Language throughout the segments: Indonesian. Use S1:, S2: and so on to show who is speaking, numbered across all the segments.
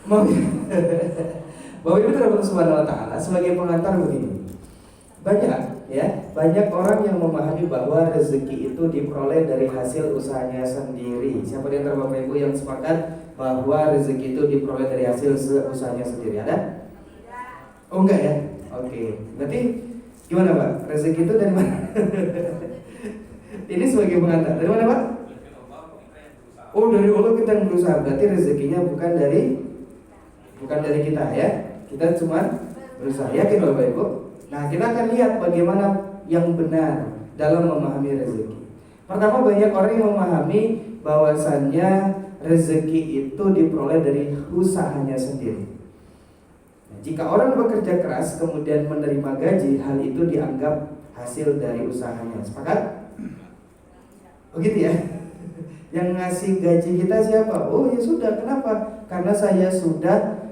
S1: Mau Bapak Ibu dirahmati Subhanahu wa taala, sebagai pengantar begini. Banyak orang yang memahami bahwa rezeki itu diperoleh dari hasil usahanya sendiri. Siapa di antara Bapak Ibu yang sepakat bahwa rezeki itu diperoleh dari hasil usahanya sendiri? Ada? Oh enggak ya? Oke. Berarti gimana Pak? Rezeki itu dari mana? Ini sebagai pengantar. Dari mana Pak? Oh, dari Allah kita yang berusaha. Berarti rezekinya bukan dari kita ya. Kita cuma berusaha. Yakin Bapak Ibu? Nah, kita akan lihat bagaimana yang benar dalam memahami rezeki. Pertama, banyak orang yang memahami bahwasannya rezeki itu diperoleh dari usahanya sendiri. Nah, jika orang bekerja keras kemudian menerima gaji, hal itu dianggap hasil dari usahanya. Sepakat? Begitu ya? Yang ngasih gaji kita siapa? Oh ya sudah, kenapa? Karena saya sudah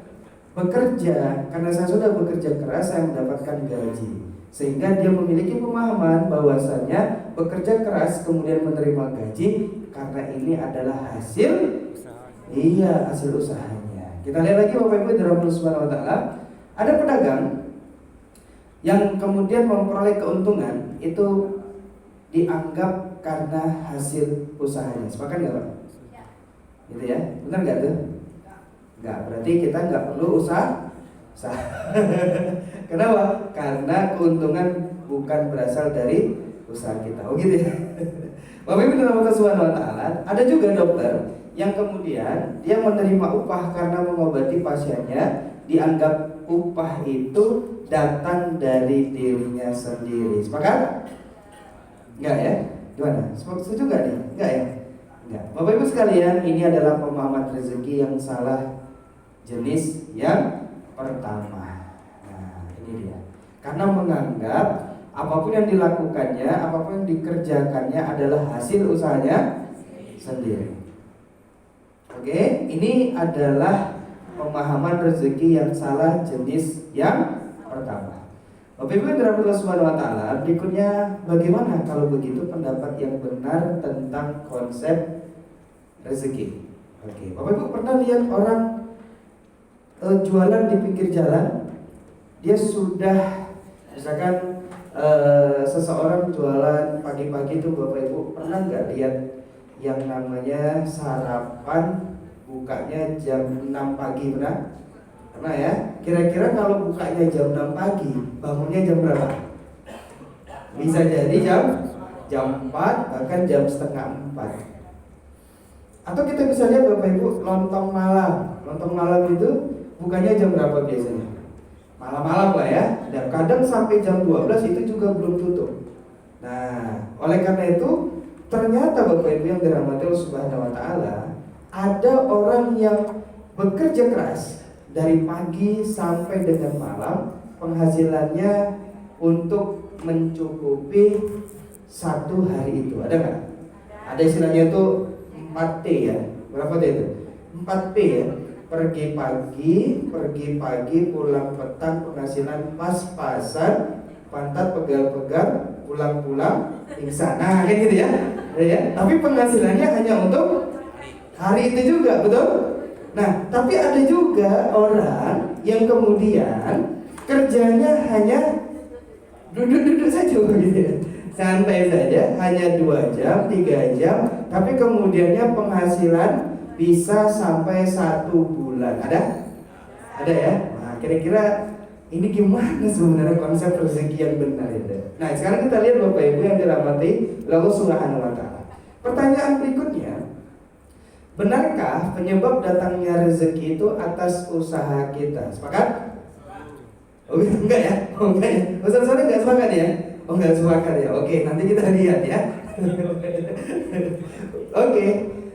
S1: bekerja keras, saya mendapatkan gaji. Sehingga dia memiliki pemahaman bahwasannya bekerja keras kemudian menerima gaji karena ini adalah hasil usahanya. Kita lihat lagi Bapak Ibu dirahmati Subhanahu wa taala, ada pedagang yang kemudian memperoleh keuntungan itu dianggap karena hasil usahanya. Sepakat nggak Pak? Gitu ya, benar nggak tuh? Nggak, berarti kita nggak perlu usaha. Kenapa? Karena keuntungan bukan berasal dari usaha kita. Oh gitu ya. Bapak Ibu dirahmati Subhanahu wa taala, ada juga dokter yang kemudian dia menerima upah karena mengobati pasiennya, dianggap upah itu datang dari dirinya sendiri. Sepakat? Enggak ya? Gimana? Setuju nggak nih? Enggak ya? Enggak. Bapak Ibu sekalian, ini adalah pemahaman rezeki yang salah jenis yang pertama. Nah, ini dia. Karena menganggap apapun yang dilakukannya, apapun yang dikerjakannya adalah hasil usahanya sendiri. Oke, ini adalah pemahaman rezeki yang salah jenis yang pertama. Bapak Ibu yang dirahmati Allah Subhanahu wa taala, berikutnya bagaimana kalau begitu pendapat yang benar tentang konsep rezeki? Oke, Bapak Ibu pernah lihat orang jualan di pinggir jalan? Dia sudah misalkan seseorang jualan pagi-pagi itu, Bapak Ibu pernah nggak lihat yang namanya sarapan bukanya jam 6 pagi? Pernah ya? Kira-kira kalau bukanya jam 6 pagi, bangunnya jam berapa? Bisa jadi jam 4, bahkan jam setengah 4. Atau kita bisa lihat Bapak Ibu lontong malam. Lontong malam itu bukanya jam berapa biasanya? Malam-malam lah ya. Dan kadang sampai jam 12 itu juga belum tutup. Nah, oleh karena itu ternyata Bapak Ibu yang dirahmati Allah Subhanahu wa taala, ada orang yang bekerja keras dari pagi sampai dengan malam, penghasilannya untuk mencukupi satu hari itu. Ada nggak? Ada istilahnya itu 4T ya. Berapa T itu? 4P ya. Pergi pagi, pulang petang, penghasilan pas-pasan, pantat pegal-pegal, pulang-pulang pingsan. Nah, kayak gitu ya. Ya. Tapi penghasilannya hanya untuk hari itu juga, betul? Nah, tapi ada juga orang yang kemudian kerjanya hanya duduk-duduk saja gitu ya. Santai saja, hanya 2 jam, 3 jam, tapi kemudiannya penghasilan bisa sampai 1 bulan. Ada? Ada ya? Nah, kira-kira ini gimana sebenarnya konsep rezeki yang benar itu? Nah, sekarang kita lihat Bapak Ibu yang dirahmati Allah Subhanahu wa taala. Pertanyaan berikutnya, benarkah penyebab datangnya rezeki itu atas usaha kita? Sepakat? Oh enggak ya? Oh enggak ya? Ustaz-ustaz enggak sepakat ya? Oh enggak sepakat ya? Oke, nanti kita lihat ya. Oke.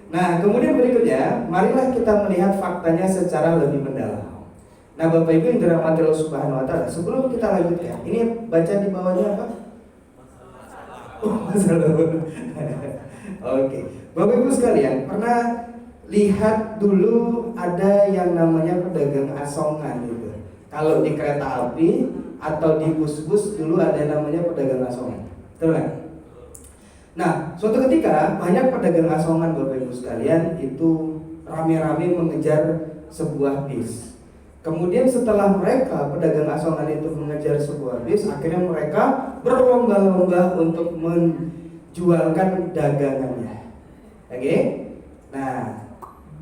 S1: Nah, kemudian berikutnya, marilah kita melihat faktanya secara lebih mendalam. Nah, Bapak Ibu yang dirahmati Allah Subhanahu wa taala, sebelum kita lanjutkan, ini baca di bawahnya apa? Oh, masalah. Oke. Bapak Ibu sekalian, pernah lihat dulu ada yang namanya pedagang asongan gitu. Kalau di kereta api atau di bus-bus dulu ada yang namanya pedagang asongan. Betul kan? Nah, suatu ketika banyak pedagang asongan Bapak Ibu sekalian itu rame-rame mengejar sebuah bis. Kemudian setelah mereka pedagang asongan itu mengejar sebuah bis, akhirnya mereka berlomba-lomba untuk menjualkan dagangannya. Oke? Nah,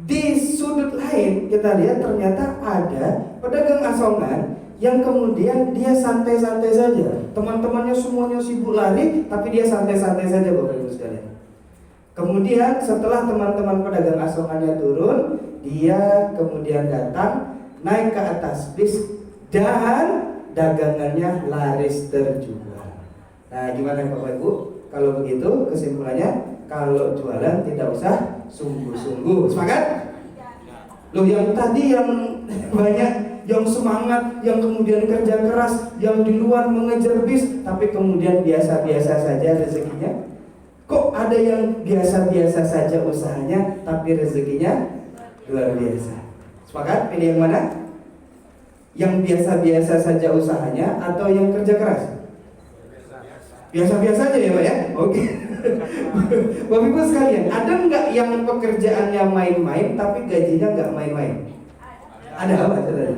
S1: di sudut lain kita lihat ternyata ada pedagang asongan yang kemudian dia santai-santai saja. Teman-temannya semuanya sibuk lari, tapi dia santai-santai saja, Bapak Ibu sekalian. Kemudian setelah teman-teman pedagang asongannya turun, dia kemudian datang naik ke atas bis dan dagangannya laris terjual. Nah, gimana Bapak Ibu? Kalau begitu kesimpulannya, kalau jualan tidak usah sungguh-sungguh. Sepakat? Loh, yang tadi yang banyak, yang semangat, yang kemudian kerja keras, yang di luar mengejar bis, tapi kemudian biasa-biasa saja rezekinya. Kok ada yang biasa-biasa saja usahanya, tapi rezekinya luar biasa? Sepakat? Pilih yang mana? Yang biasa-biasa saja usahanya atau yang kerja keras? Biasa-biasa aja ya Pak ya? Oke. Bapak Ibu sekalian, ada nggak yang pekerjaannya main-main tapi gajinya nggak main-main? Ada apa saudara?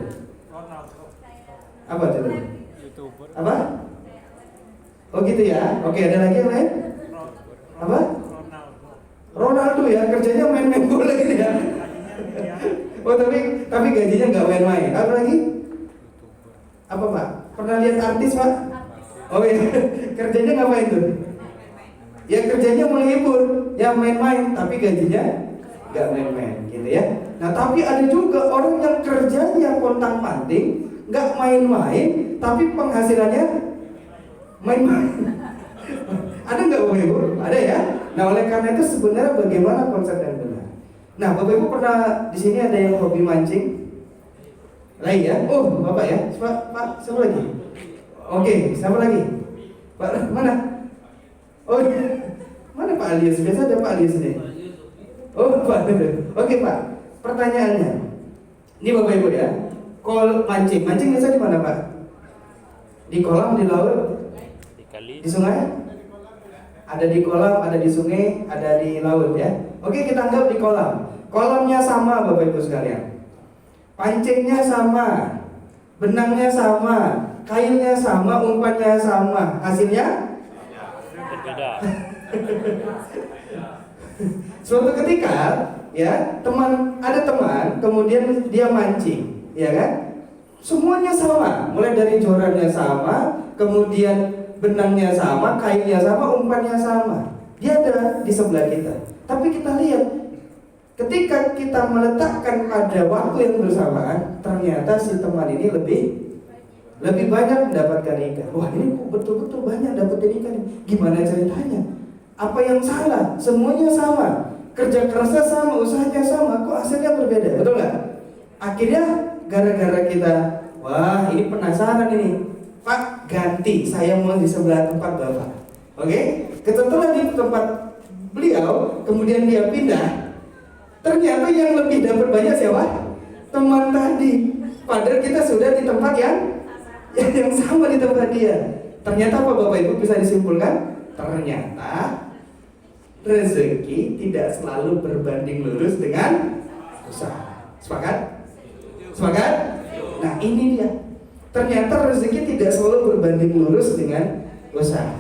S1: Apa saudara? Apa? Oh gitu ya? Oke, ada lagi yang lain? Apa? Ronaldo ya, kerjanya main-main bola gitu ya? Oh tapi gajinya nggak main-main. Apa lagi? Apa Pak? Pernah lihat artis Pak? Oh iya, kerjanya ngapain tuh? Ya kerjanya menghibur, ya main-main, tapi gajinya nggak main-main, gitu ya. Nah tapi ada juga orang yang kerjanya pontang-panting, nggak main-main, tapi penghasilannya main-main. Ada nggak Bapak Ibu? Ada ya. Nah oleh karena itu sebenarnya bagaimana konsep yang benar? Nah Bapak Ibu pernah di sini ada yang hobi mancing? Lain ya? Oh Bapak ya, Pak siapa lagi? Oke, siapa lagi? Pak mana? Oh mana Pak Alius? Biasa ada Pak Alius nih. Oh Pak. Oke Pak. Pertanyaannya, ini Bapak Ibu ya, mancing biasa di mana Pak? Di kolam, di laut, di sungai? Ada di kolam, ada di sungai, ada di laut ya. Oke, kita anggap di kolam. Kolamnya sama Bapak Ibu sekalian. Pancingnya sama, benangnya sama, kailnya sama, umpannya sama. Hasilnya berbeda. Suatu ketika ya, ada teman kemudian dia mancing, ya kan? Semuanya sama, mulai dari jorannya sama, kemudian benangnya sama, kainnya sama, umpannya sama. Dia ada di sebelah kita. Tapi kita lihat, ketika kita meletakkan pada waktu yang bersamaan, ternyata si teman ini lebih banyak mendapatkan ikan. Wah, ini kok betul-betul banyak dapetin ikan. Gimana ceritanya? Apa yang salah? Semuanya sama, kerja kerasnya sama, usahanya sama, kok hasilnya berbeda, betul nggak? Akhirnya gara-gara kita, wah ini penasaran ini, Pak ganti, saya mau di sebelah tempat Bapak. Oke? Kebetulan di tempat beliau, kemudian dia pindah. Ternyata yang lebih dapat banyak siapa? Teman tadi. Padahal kita sudah di tempat yang sama di tempat dia. Ternyata apa Bapak Ibu bisa disimpulkan? Ternyata rezeki tidak selalu berbanding lurus dengan usaha. Sepakat? Sepakat? Nah ini dia. Ternyata rezeki tidak selalu berbanding lurus dengan usaha.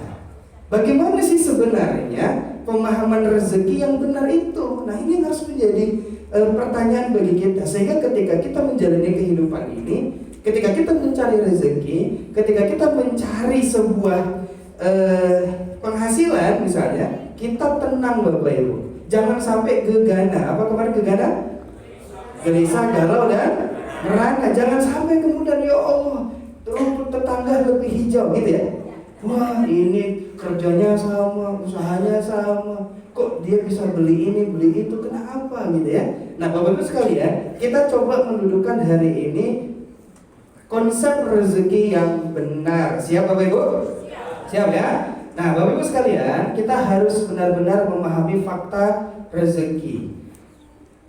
S1: Bagaimana sih sebenarnya pemahaman rezeki yang benar itu? Nah ini harus menjadi pertanyaan bagi kita. Sehingga ketika kita menjalani kehidupan ini, ketika kita mencari rezeki, ketika kita mencari sebuah penghasilan misalnya, kita tenang Bapak Ibu. Jangan sampai gegana. Apa kemarin gegana? Gelisah, galau dan merana. Jangan sampai kemudian ya Allah, rumput tetangga lebih hijau gitu ya. Wah ini kerjanya sama, usahanya sama, kok dia bisa beli ini, beli itu, kenapa gitu ya. Nah Bapak Ibu sekalian, kita coba mendudukan hari ini konsep rezeki yang benar. Siap Bapak Ibu? Siap ya? Nah Bapak Ibu sekalian, kita harus benar-benar memahami fakta rezeki.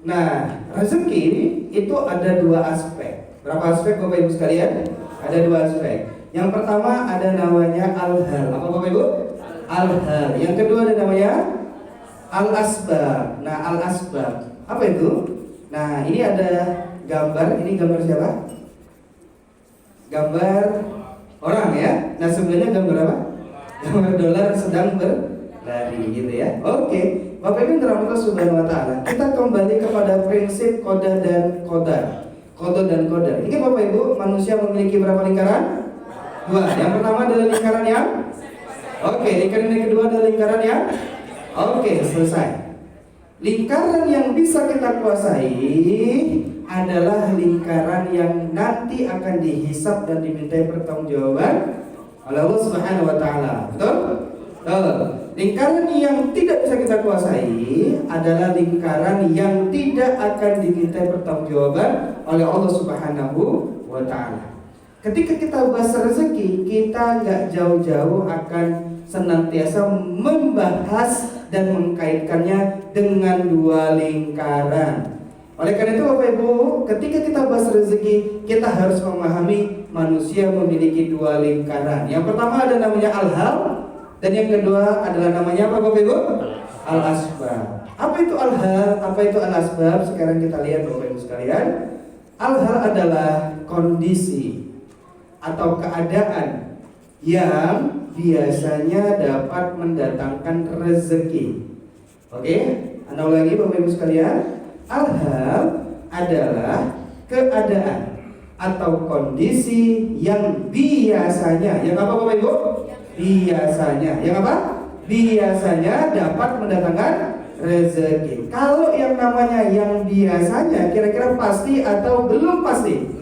S1: Nah rezeki itu ada dua aspek. Berapa aspek Bapak Ibu sekalian? Ada dua aspek. Yang pertama ada namanya al-hal. Apa Bapak Ibu? Al-hal. Yang kedua ada namanya al-asbab. Nah al-asbab, apa itu? Nah, ini ada gambar. Ini gambar siapa? Gambar orang ya. Nah, sebenarnya gambar apa? Gambar dolar sedang berlari gitu ya. Oke, Bapak Ibu dirahmati Allah Subhanahu wa taala. Kita kembali kepada prinsip koda dan kodar. Koda dan kodar. Ini Bapak Ibu, manusia memiliki berapa lingkaran? 2. Yang pertama adalah lingkaran yang lingkaran yang kedua adalah lingkaran yang selesai. Lingkaran yang bisa kita kuasai adalah lingkaran yang nanti akan dihisab dan dimintai pertanggungjawaban oleh Allah Subhanahu wa taala. Betul? Lingkaran yang tidak bisa kita kuasai adalah lingkaran yang tidak akan dimintai pertanggungjawaban oleh Allah Subhanahu wa taala. Ketika kita bahas rezeki, kita nggak jauh-jauh akan senantiasa membahas dan mengkaitkannya dengan 2 lingkaran. Oleh karena itu Bapak Ibu, ketika kita bahas rezeki, kita harus memahami manusia memiliki 2 lingkaran. Yang pertama ada namanya al-hal, dan yang kedua adalah namanya apa Bapak Ibu? Al-asbab. Apa itu al-hal? Apa itu al-asbab? Sekarang kita lihat Bapak Ibu sekalian. Al-hal adalah kondisi atau keadaan yang biasanya dapat mendatangkan rezeki. Oke, Anda ulangi Bapak Ibu sekalian. Al-hal adalah keadaan atau kondisi yang biasanya, yang apa Bapak Ibu? Biasanya, yang apa? Biasanya dapat mendatangkan rezeki. Kalau yang namanya yang biasanya, kira-kira pasti atau belum pasti?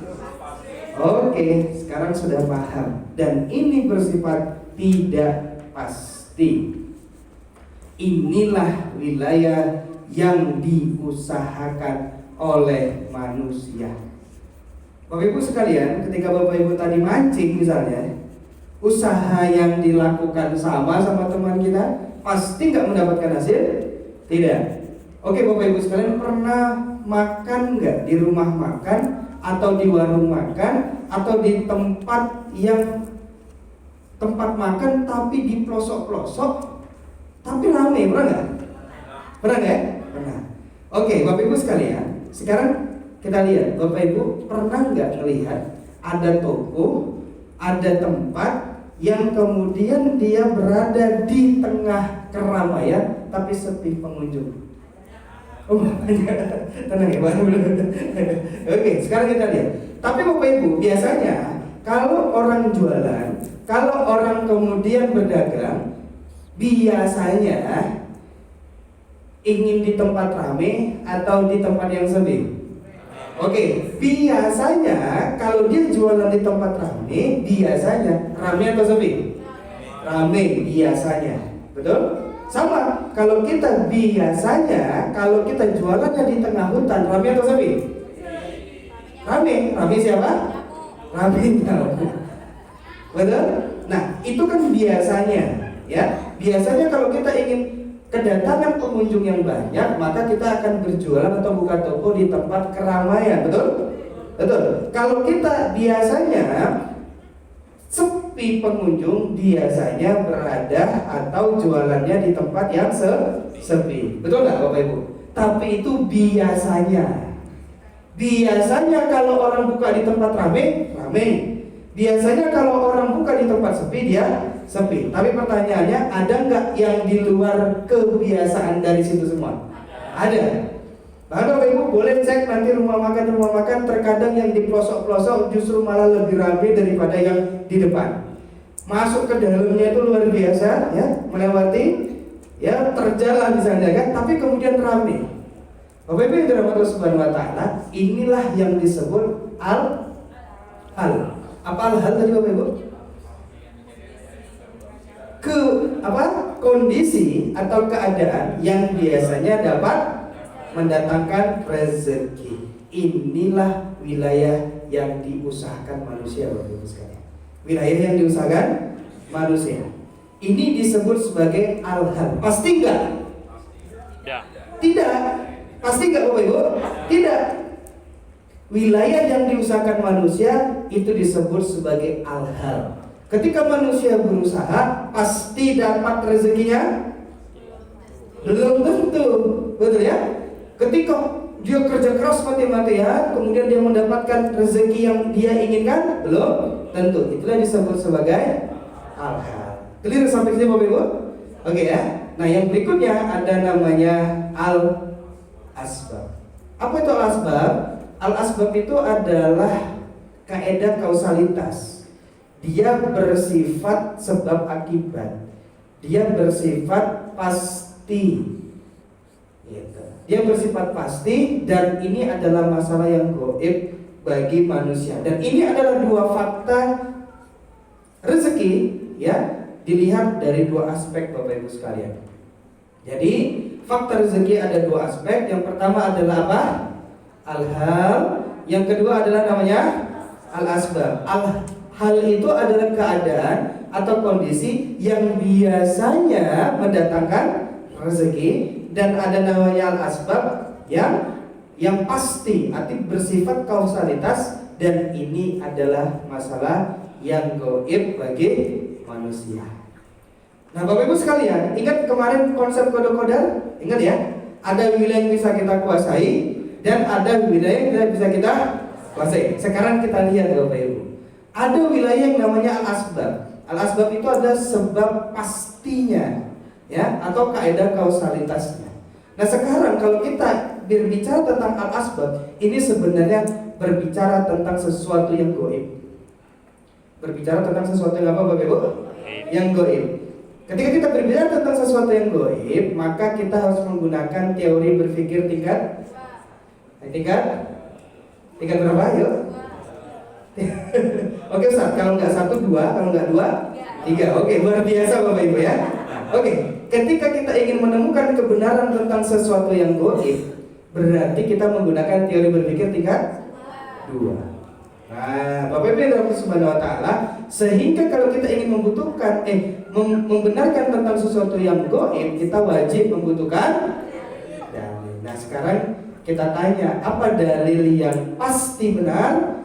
S1: Oke, sekarang sudah paham. Dan ini bersifat tidak pasti. Inilah wilayah yang diusahakan oleh manusia. Bapak Ibu sekalian, ketika Bapak Ibu tadi mancing misalnya, usaha yang dilakukan sama teman kita, pasti nggak mendapatkan hasil? Tidak. Oke Bapak Ibu sekalian, pernah makan nggak di rumah makan atau di warung makan atau di tempat makan tapi di pelosok-pelosok tapi ramai, pernah nggak? Pernah nggak? Pernah. Oke Bapak Ibu sekalian, sekarang kita lihat, Bapak Ibu pernah nggak melihat ada toko, ada tempat yang kemudian dia berada di tengah keramaian tapi sepi pengunjung? Oh, tenang ya Pak. Oke, sekarang kita lihat. Tapi Bapak Ibu, biasanya kalau orang jualan, kalau orang kemudian berdagang, biasanya ingin di tempat ramai atau di tempat yang sepi? Oke, biasanya kalau dia jualan di tempat ramai, biasanya ramai atau sepi? Ramai biasanya, betul? Sama, kalau kita biasanya, kalau kita jualannya di tengah hutan, ramai atau sepi? Ramai, ramai siapa? Ramai nyamuk. Betul? Nah, itu kan biasanya, ya. Biasanya kalau kita ingin kedatangan pengunjung yang banyak, maka kita akan berjualan atau buka toko di tempat keramaian, betul? Betul. Kalau kita biasanya sepi pengunjung, biasanya berada atau jualannya di tempat yang sepi. Betul nggak Bapak Ibu? Tapi itu biasanya. Biasanya kalau orang buka di tempat ramai, ramai. Biasanya kalau orang buka di tempat sepi, dia sepi. Tapi pertanyaannya, ada nggak yang di luar kebiasaan dari situ semua? Ada. Bahkan Bapak Ibu boleh cek nanti rumah makan terkadang yang di pelosok-pelosok justru malah lebih ramai daripada yang di depan. Masuk ke dalamnya itu luar biasa, ya, melewati, ya, terjalan misalnya kan, tapi kemudian ramai. Bapak Ibu yang dirahmati Allah Subhanahu wa taala, inilah yang disebut al-hal. Apa al-hal tadi Bapak Ibu? Kondisi atau keadaan yang biasanya dapat mendatangkan rezeki. Inilah wilayah yang diusahakan manusia Bapak Ibu sekalian. Wilayah yang diusahakan manusia. Ini disebut sebagai al-hal. Pasti enggak? Tidak. Pasti enggak Bapak Ibu? Tidak. Wilayah yang diusahakan manusia itu disebut sebagai al-hal. Ketika manusia berusaha, pasti dapat rezekinya? Belum tentu. Betul ya? Ketika dia kerja keras mati-matian, kemudian dia mendapatkan rezeki yang dia inginkan? Belum tentu. Itulah disebut sebagai al-hal. Clear sampai sini Bapak Ibu? Oke ya. Nah yang berikutnya ada namanya al-asbab. Apa itu al-asbab? Al-asbab itu adalah kaidah kausalitas. Dia bersifat sebab akibat. Dia bersifat pasti. Gitu. Dia bersifat pasti dan ini adalah masalah yang gaib bagi manusia. Dan ini adalah dua fakta rezeki ya, dilihat dari dua aspek Bapak Ibu sekalian. Jadi fakta rezeki ada dua aspek. Yang pertama adalah apa? Al-hal. Yang kedua adalah namanya al-asbab. Al-hal itu adalah keadaan atau kondisi yang biasanya mendatangkan rezeki. Dan ada namanya al-asbab yang pasti, arti bersifat kausalitas, dan ini adalah masalah yang gaib bagi manusia. Nah Bapak Ibu sekalian, ingat kemarin konsep kode kodar? Ingat ya? Ada wilayah yang bisa kita kuasai dan ada wilayah yang tidak bisa kita kuasai. Sekarang kita lihat Bapak Ibu. Ada wilayah yang namanya al-asbab. Al-asbab itu ada sebab pastinya ya, atau kaidah kausalitasnya. Nah sekarang kalau kita berbicara tentang al-asbab, ini sebenarnya berbicara tentang sesuatu yang gaib. Berbicara tentang sesuatu yang apa Bapak Ibu? Yang gaib. Ketika kita berbicara tentang sesuatu yang gaib, maka kita harus menggunakan teori berpikir tingkat berapa? Yuk. Oke Ustaz, kalau nggak 1, 2, kalau nggak 2, 3. Oke, luar biasa Bapak Ibu ya. Oke. Ketika kita ingin menemukan kebenaran tentang sesuatu yang gaib, berarti kita menggunakan teori berpikir tingkat 2. Nah, Bapak Ibu yang Subhanahu wa taala, sehingga kalau kita ingin membenarkan tentang sesuatu yang gaib, kita wajib membutuhkan dalil. Nah, sekarang kita tanya, apa dalil yang pasti benar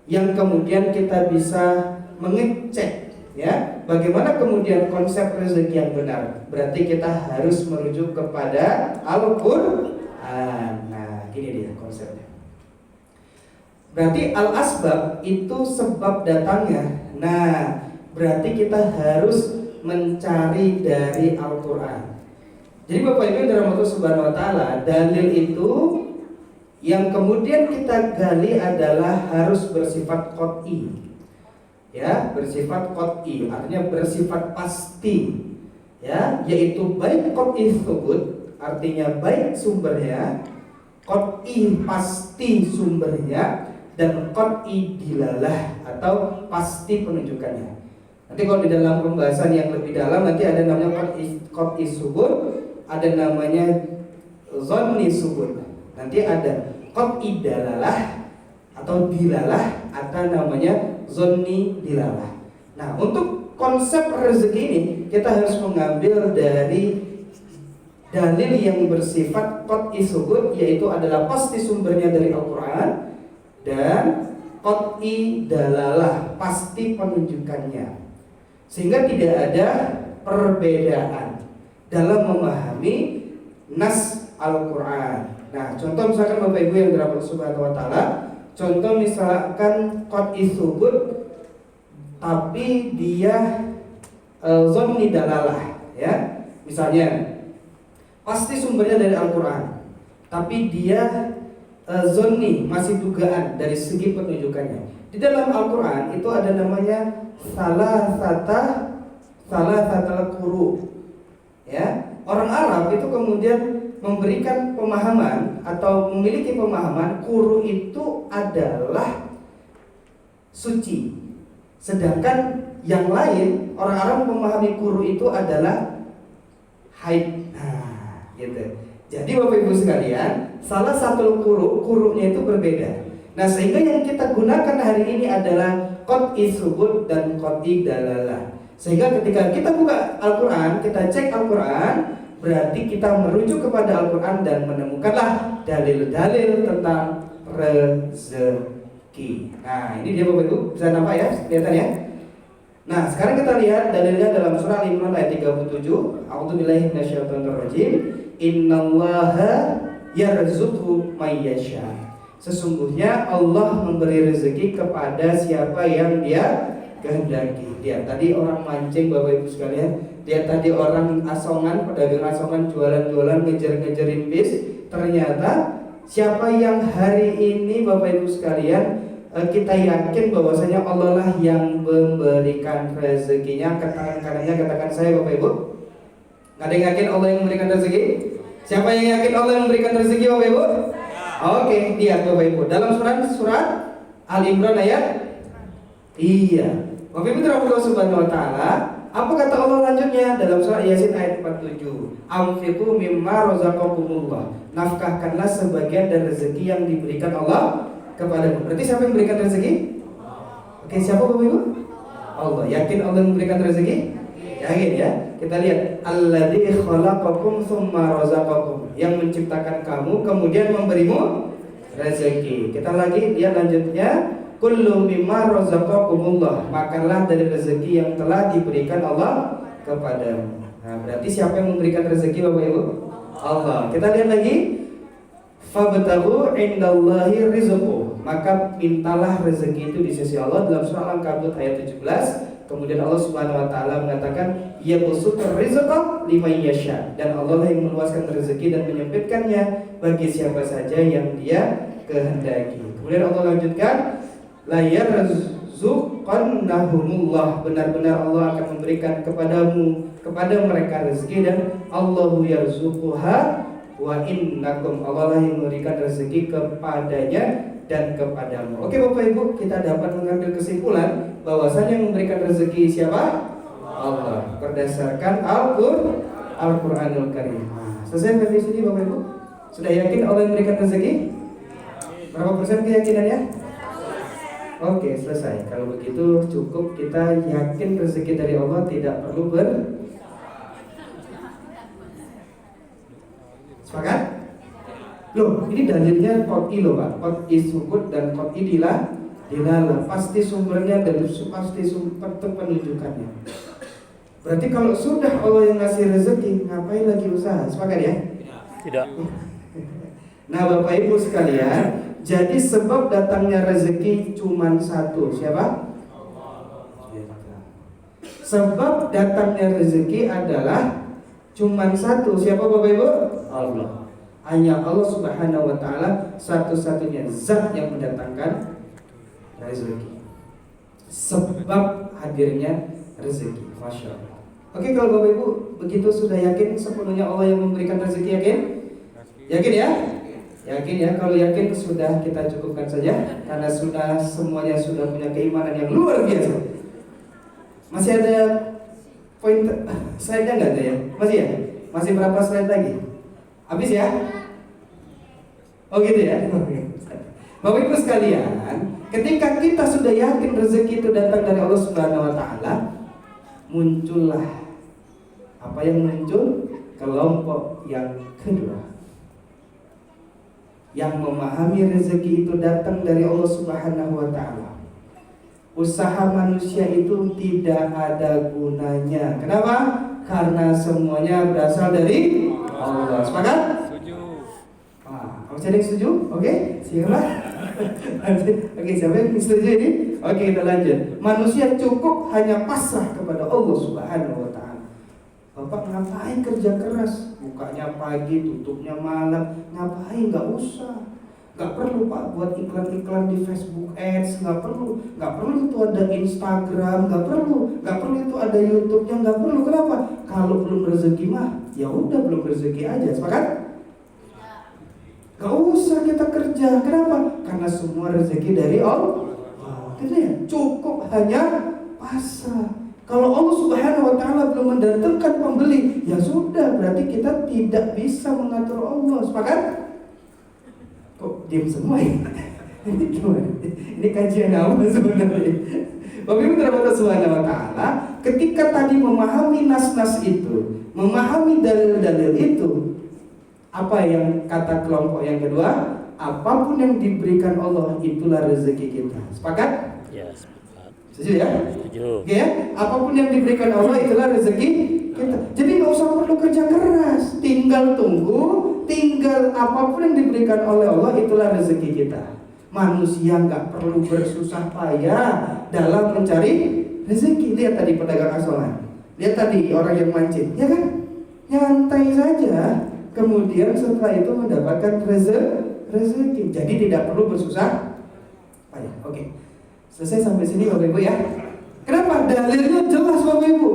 S1: yang kemudian kita bisa mengecek ya, bagaimana kemudian konsep rezeki yang benar? Berarti kita harus merujuk kepada Al-Quran. Nah, gini dia konsepnya. Berarti al-asbab itu sebab datangnya. Nah, berarti kita harus mencari dari Al-Quran. Jadi Bapak Ibu yang dirahmati Subhanahu wa taala, dalil itu yang kemudian kita gali adalah harus bersifat qot'i. Ya, bersifat qot'i, artinya bersifat pasti. Ya, yaitu baik qot'i tsubut, artinya baik sumbernya, qot'i pasti sumbernya, dan qot'i dilalah atau pasti penunjukannya. Nanti kalau di dalam pembahasan yang lebih dalam nanti ada namanya qot'i tsubut, ada namanya zonni tsubut. Nanti ada qot'i dalalah atau dilalah, atau namanya zonni dilalah. Nah, untuk konsep rezeki ini kita harus mengambil dari dalil yang bersifat qot'i tsubut, yaitu adalah pasti sumbernya dari Al-Quran, dan qot'i dalalah, pasti penunjukannya. Sehingga tidak ada perbedaan dalam memahami nas Al-Quran. Nah, contoh misalkan Bapak Ibu yang dirahmati Subhanahu wa taala, contoh misalkan qot'i tsubut tapi dia zonni dalalah ya. Misalnya pasti sumbernya dari Al-Quran, tapi dia zonni, masih dugaan dari segi penunjukannya. Di dalam Al-Quran itu ada namanya salah satu quru. Ya, orang Arab itu kemudian memberikan pemahaman atau memiliki pemahaman quru itu adalah suci. Sedangkan yang lain, orang Arab memahami quru itu adalah haid. Nah, gitu. Jadi Bapak Ibu sekalian, salah satu qurunya itu berbeda. Nah, sehingga yang kita gunakan hari ini adalah qot'i tsubut dan qot'i dalalah. Sehingga ketika kita buka Al-Quran, kita cek Al-Quran, berarti kita merujuk kepada Al-Quran dan menemukanlah dalil-dalil tentang rezeki. Nah, ini dia Bapak Ibu, bisa nampak ya, kelihatan ya. Nah, sekarang kita lihat dalilnya dalam surah Al-Imran ayat 37. A'udzubillahi minasyaitonir rajim. Innallaha yarzuqu may yasha. Sesungguhnya Allah memberi rezeki kepada siapa yang Dia kehendaki. Dia tadi orang mancing Bapak Ibu sekalian, dia tadi orang asongan, pedagang asongan, jualan-jualan, ngejar-ngejarin bis. Ternyata siapa yang hari ini Bapak Ibu sekalian, kita yakin bahwasanya Allah lah yang memberikan rezekinya. Ke tangan kanannya katakan saya Bapak Ibu. Nggak ada yang yakin Allah yang memberikan rezeki? Siapa yang yakin Allah yang memberikan rezeki Bapak Ibu? Oke, lihat Bapak Ibu dalam surat Ali Imran ayat. Iya. Bapak Ibu Allah Subhanahu wa taala, apa kata Allah lanjutnya dalam surah Yasin ayat 47? Anfiqu mimma razaqakumullah. Nafkahkanlah sebagian dari rezeki yang diberikan Allah kepadamu. Berarti siapa yang memberikan rezeki? Oke, siapa Bapak Ibu? Allah. Yakin Allah memberikan rezeki? Yakin ya? Kita lihat alladzi khalaqakum tsumma razaqakum, yang menciptakan kamu kemudian memberimu rezeki. Kita lagi lihat lanjutnya, kullu mimma razaqakumullah, makanlah dari rezeki yang telah diberikan Allah kepadamu. Nah, berarti siapa yang memberikan rezeki Bapak Ibu? Allah. Kita lihat lagi, fabtaghu indallahi rizqu, maka mintalah rezeki itu di sisi Allah dalam surah Al-Ankabut ayat 17. Kemudian Allah Subhanahu wa taala mengatakan, yabsutur rizqa liman yasha, dan Allah yang meluaskan rezeki dan menyempitkannya bagi siapa saja yang Dia kehendaki. Kemudian Allah lanjutkan, la yarzuqannahumullah, benar-benar Allah akan memberikan kepada mereka rezeki, dan Allahu yarzuquha wa innakum, Allah lah yang memberikan rezeki kepadanya dan kepadamu. Oke Bapak Ibu, kita dapat mengambil kesimpulan bahwasanya yang memberikan rezeki siapa? Allah, berdasarkan Al-Qur'anul Karim. Selesai dari sini Bapak Ibu? Sudah yakin Allah yang memberikan rezeki? Berapa persen keyakinannya? Oke, selesai. Kalau begitu cukup kita yakin rezeki dari Allah, tidak perlu sepakat? Loh, ini dalilnya qot'i loh Pak. Qot'i subut dan qot'i dilala. Pasti sumbernya dan pasti sumber penunjukannya. Berarti kalau sudah Allah yang ngasih rezeki, ngapain lagi usaha? Sepakat ya?
S2: Tidak.
S1: Nah Bapak Ibu sekalian, jadi sebab datangnya rezeki cuma satu. Siapa? Sebab datangnya rezeki adalah cuma satu. Siapa Bapak Ibu? Allah. Hanya Allah Subhanahu wa taala satu-satunya zat yang mendatangkan rezeki. Sebab hadirnya rezeki. Masya Allah. Oke, kalau Bapak Ibu begitu sudah yakin sepenuhnya Allah yang memberikan rezeki, yakin? Yakin ya? Yakin ya? Kalau yakin sudah kita cukupkan saja, karena sudah semuanya sudah punya keimanan yang luar biasa. Masih ada poin slide-nya nggak ada ya? Masih ya? Masih berapa slide lagi? Habis ya? Oh gitu ya? Bapak Ibu sekalian, ketika kita sudah yakin rezeki itu datang dari Allah Subhanahu wa taala, muncullah apa yang muncul? Kelompok yang kedua, yang memahami rezeki itu datang dari Allah Subhanahu wa taala. Usaha manusia itu tidak ada gunanya. Kenapa? Karena semuanya berasal dari Allah. Sepakat? Masih ada yang setuju? Oke, siapa? Oke, siapa yang setuju ini? Oke, kita lanjut. Manusia cukup hanya pasrah kepada Allah Subhanahu wa taala. Bapak ngapain kerja keras? Bukanya pagi, tutupnya malam. Ngapain? Gak usah. Gak perlu Pak buat iklan-iklan di Facebook Ads. Gak perlu itu ada Instagram. Gak perlu itu ada YouTube-nya. Gak perlu. Kenapa? Kalau belum rezeki mah, ya udah belum rezeki aja. Sepakat? Gak usah kita kerja. Kenapa? Karena semua rezeki dari Allah. Cukup hanya pasrah. Kalau Allah Subhanahu wa taala belum mendatangkan pembeli, ya sudah, berarti kita tidak bisa mengatur Allah. Sepakat? Kok diam semua ya? Ini gimana? Ini kajian apa sebenarnya? Bapak Ibu terhadap Subhanahu wa taala, ketika tadi memahami nas-nas itu, memahami dalil-dalil itu, apa yang kata kelompok yang kedua? Apapun yang diberikan Allah itulah rezeki kita. Sepakat?
S2: Ya, sepakat.
S1: Setuju ya?
S2: Setuju.
S1: Oke ya? Apapun yang diberikan Allah itulah rezeki kita. Jadi nggak usah perlu kerja keras, tinggal tunggu tinggal apapun yang diberikan oleh Allah itulah rezeki kita. Manusia nggak perlu bersusah payah dalam mencari rezeki. Lihat tadi pedagang asongan, lihat tadi orang yang mancing, ya kan? Nyantai saja, kemudian setelah itu mendapatkan rezeki. Jadi tidak perlu bersusah payah. Oke, selesai sampai sini Bapak Ibu ya. Kenapa? Dalilnya jelas Bapak Ibu.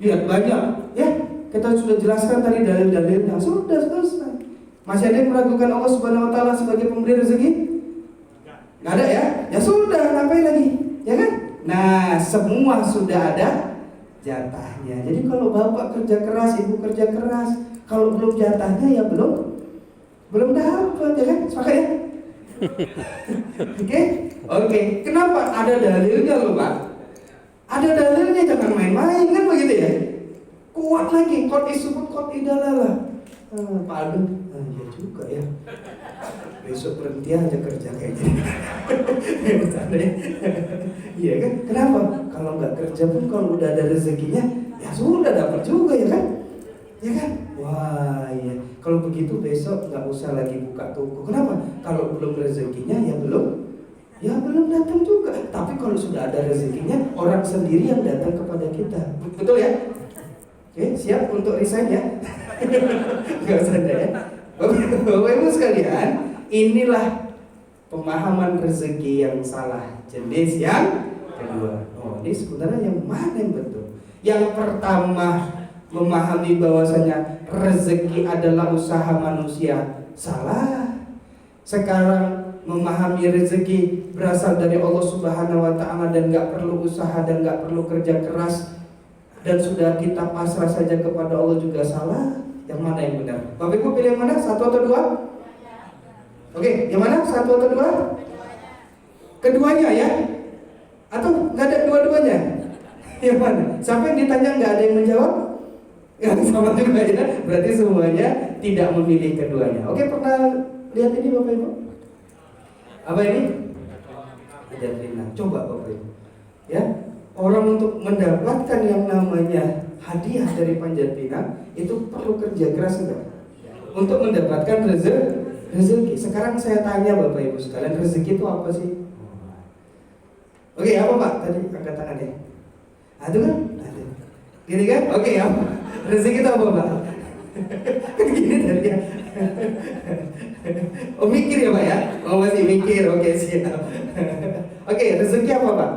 S1: Lihat banyak, ya. Kita sudah jelaskan tadi dalil-dalilnya. Sudah selesai. Masih ada yang meragukan Allah Subhanahu Wa Taala sebagai pemberi rezeki? Nggak ada ya? Ya sudah, ngapain lagi? Ya kan? Nah, semua sudah ada jatahnya. Jadi kalau bapak kerja keras, ibu kerja keras, kalau belum jatahnya ya belum dapat, ya kan? Sepakat ya? Oke. Kenapa? Ada dalilnya loh Pak. Ada dalilnya, jangan main-main kan begitu ya? Kuat lagi, kot isubut kot idalala. Pak Aldo, ya juga ya. Besok berhenti aja kerja kayak gini. Iya kan? Kenapa? Kalau nggak kerja pun kalau udah ada rezekinya, ya sudah dapat juga ya kan? Ya kan? Wah iya. Kalau begitu besok nggak usah lagi buka toko. Kenapa? Kalau belum rezekinya ya belum datang juga. Tapi kalau sudah ada rezekinya, orang sendiri yang datang kepada kita. Betul ya? Oke, siap untuk resign ya? Gak usah ada ya. Bapak Ibu sekalian, inilah pemahaman rezeki yang salah. Jenis yang kedua. Oh, ini sebenarnya yang mana yang betul? Yang pertama, memahami bahwasanya rezeki adalah usaha manusia. Salah. Sekarang memahami rezeki berasal dari Allah Subhanahu Wa Taala dan gak perlu usaha dan gak perlu kerja keras, dan sudah kita pasrah saja kepada Allah juga salah. Yang mana yang benar? Bapak Ibu pilih yang mana? Satu atau dua? Oke, yang mana? Satu atau dua? Keduanya ya? Atau nggak ada dua-duanya? Yang mana? Sampai yang ditanya nggak ada yang menjawab? Ya, sama juga ya. Berarti semuanya tidak memilih keduanya. Oke, pernah lihat ini Bapak Ibu? Apa ini? Panjat. Coba Bapak Ibu. Ya. Orang untuk mendapatkan yang namanya hadiah dari Panjat Pinang itu perlu kerja keras enggak? Untuk mendapatkan rezeki. Sekarang saya tanya Bapak Ibu sekalian, rezeki itu apa sih? Oke, apa Pak? Tadi angkat tangan ya. Itu kan? Gini kan? Oke, apa? Rezeki itu apa Pak? Kan gini tadi ya. Oh mikir ya Pak ya? Oh masih mikir, oke siap. Oke, rezeki apa Pak?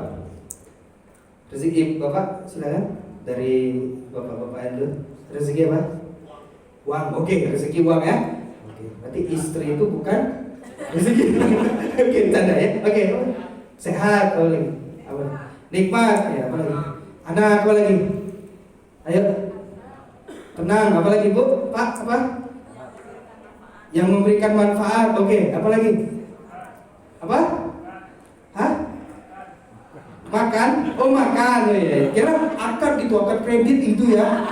S1: Rezeki Bapak silakan dari Bapak-bapak itu. Rezeki apa? Uang. Oke, rezeki uang ya. Oke, berarti istri itu bukan rezeki. Oke, tanda ya. Oke. Sehat apa lagi? Apa? Nikmat ya, apa lagi? Anak apa lagi? Ayo. Tenang, apa lagi Bu? Pak, apa? Yang memberikan manfaat. Oke, apa lagi? Apa? Hah? Makan? Oh makan ya. Kira akad gitu, akad kredit itu ya.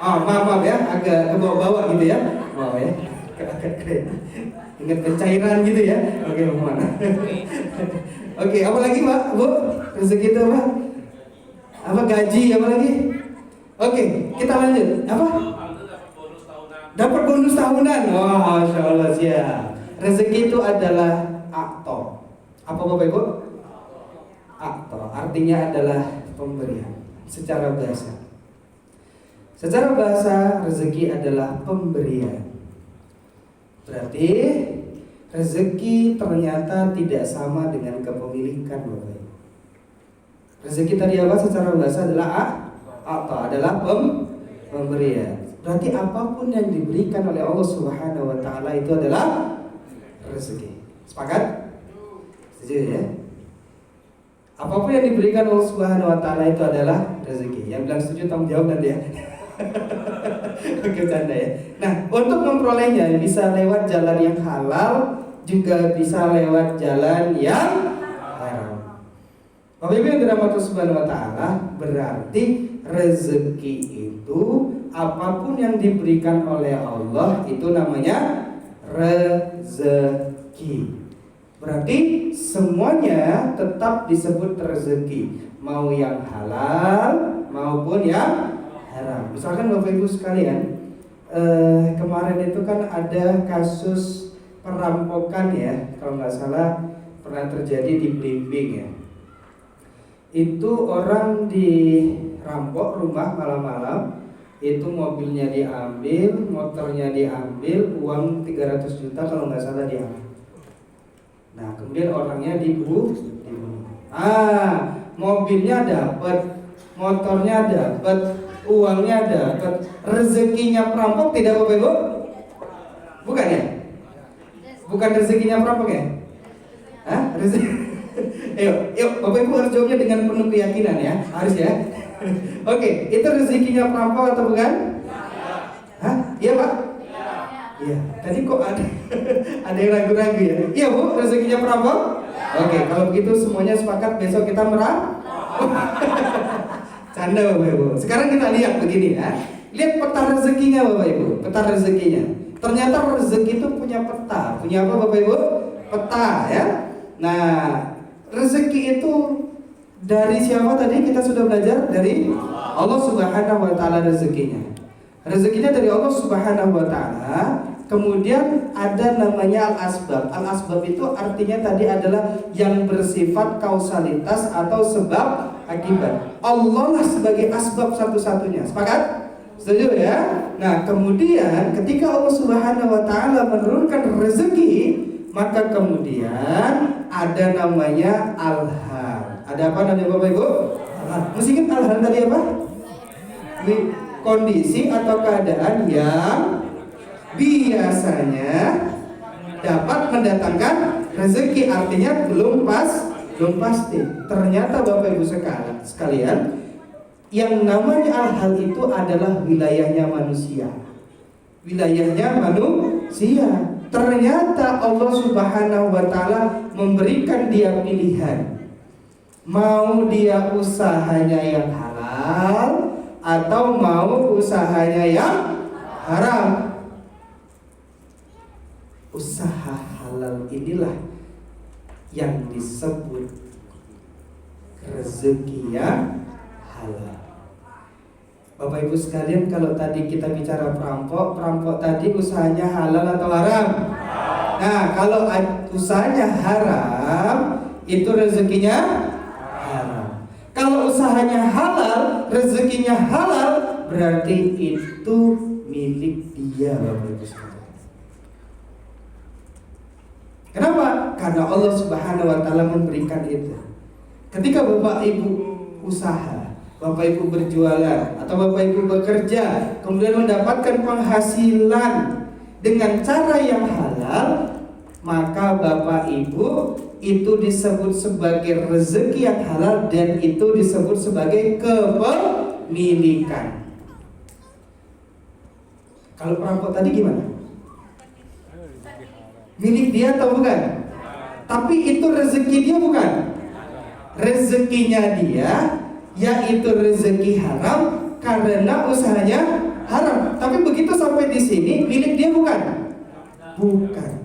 S1: Oh maaf ya, agak ke bawah-bawah gitu ya. Wow ya, akad kredit. Ingat pencairan gitu ya. Oke, mana? Oke, apa lagi Pak? Bu, rezeki itu apa? Apa gaji? Apa lagi? Oke, kita lanjut. Apa? Dapat bonus tahunan. Wah, Masya Allah siap. Rezeki itu adalah aktor. Apa Bapak Ibu? Aktor, artinya adalah pemberian secara bahasa. Secara bahasa, rezeki adalah pemberian. Berarti rezeki ternyata tidak sama dengan kepemilikan Bapak Ibu. Rezeki tadi apa secara bahasa adalah aktor, adalah pemberian. Berarti apapun yang diberikan oleh Allah Subhanahu Wa Taala itu adalah rezeki. Sepakat? Setuju ya? Apapun yang diberikan Allah Subhanahu Wa Taala itu adalah rezeki. Yang bilang setuju tanggung jawab nanti ya. Oke, canda ya. Nah, untuk memperolehnya bisa lewat jalan yang halal, juga bisa lewat jalan yang haram. Bapak Ibu yang dirahmati Allah Subhanahu Wa Taala, berarti rezeki itu apapun yang diberikan oleh Allah itu namanya rezeki. Berarti semuanya tetap disebut rezeki, mau yang halal maupun yang haram. Misalkan Bapak Ibu sekalian, kemarin itu kan ada kasus perampokan ya, kalau nggak salah pernah terjadi di Blimbing ya. Itu orang dirampok rumah malam-malam, itu mobilnya diambil, motornya diambil, uang 300 juta kalau nggak salah diambil. Nah kemudian orangnya dibunuh. Mobilnya dapat, motornya dapat, uangnya dapat, rezekinya perampok tidak Bapak Ibu? Bukan ya? Bukan rezekinya perampok ya? Yuk Bapak Ibu harus jawabnya dengan penuh keyakinan ya, harus ya. Oke, itu rezekinya perampok atau bukan? Iya Pak? Iya. Tadi kok ada yang ragu-ragu ya? Iya Bu, rezekinya perampok? Oke, kalau begitu semuanya sepakat besok kita merampok. Canda Bapak Ibu. Sekarang kita lihat begini ya. Lihat peta rezekinya Bapak Ibu, peta rezekinya. Ternyata rezeki itu punya peta. Punya apa Bapak Ibu? Peta ya. Nah, rezeki itu dari siapa tadi kita sudah belajar? Dari Allah Subhanahu wa taala rezekinya. Rezekinya dari Allah Subhanahu wa taala. Kemudian ada namanya al-asbab. Al-asbab itu artinya tadi adalah yang bersifat kausalitas atau sebab akibat. Allah lah sebagai asbab satu-satunya. Sepakat? Setuju ya? Nah, kemudian ketika Allah Subhanahu wa taala menurunkan rezeki, maka kemudian ada namanya al-hal. Ada apa namanya Bapak Ibu? Mesti ingat al-hal tadi apa? Kondisi atau keadaan yang biasanya dapat mendatangkan rezeki, artinya belum pasti. Ternyata Bapak Ibu sekalian, yang namanya al-hal itu adalah wilayahnya manusia. Wilayahnya manusia. Ternyata Allah Subhanahu wa taala memberikan dia pilihan. Mau dia usahanya yang halal atau mau usahanya yang haram. Usaha halal inilah yang disebut rezeki yang halal. Bapak Ibu sekalian, kalau tadi kita bicara perampok tadi usahanya halal atau haram? Nah, kalau usahanya haram, itu rezekinya haram. Kalau usahanya halal, rezekinya halal, berarti itu milik dia Bapak Ibu sekalian. Kenapa? Karena Allah Subhanahu wa taala memberikan itu. Ketika Bapak Ibu usaha, Bapak Ibu berjualan atau Bapak Ibu bekerja, kemudian mendapatkan penghasilan dengan cara yang halal, maka Bapak Ibu itu disebut sebagai rezeki yang halal dan itu disebut sebagai kepemilikan. Kalau perampok tadi gimana? Milik dia atau bukan? Tapi itu rezeki dia bukan? Rezekinya dia, yaitu rezeki haram karena usahanya haram. Tapi begitu sampai di sini milik dia bukan? Bukan.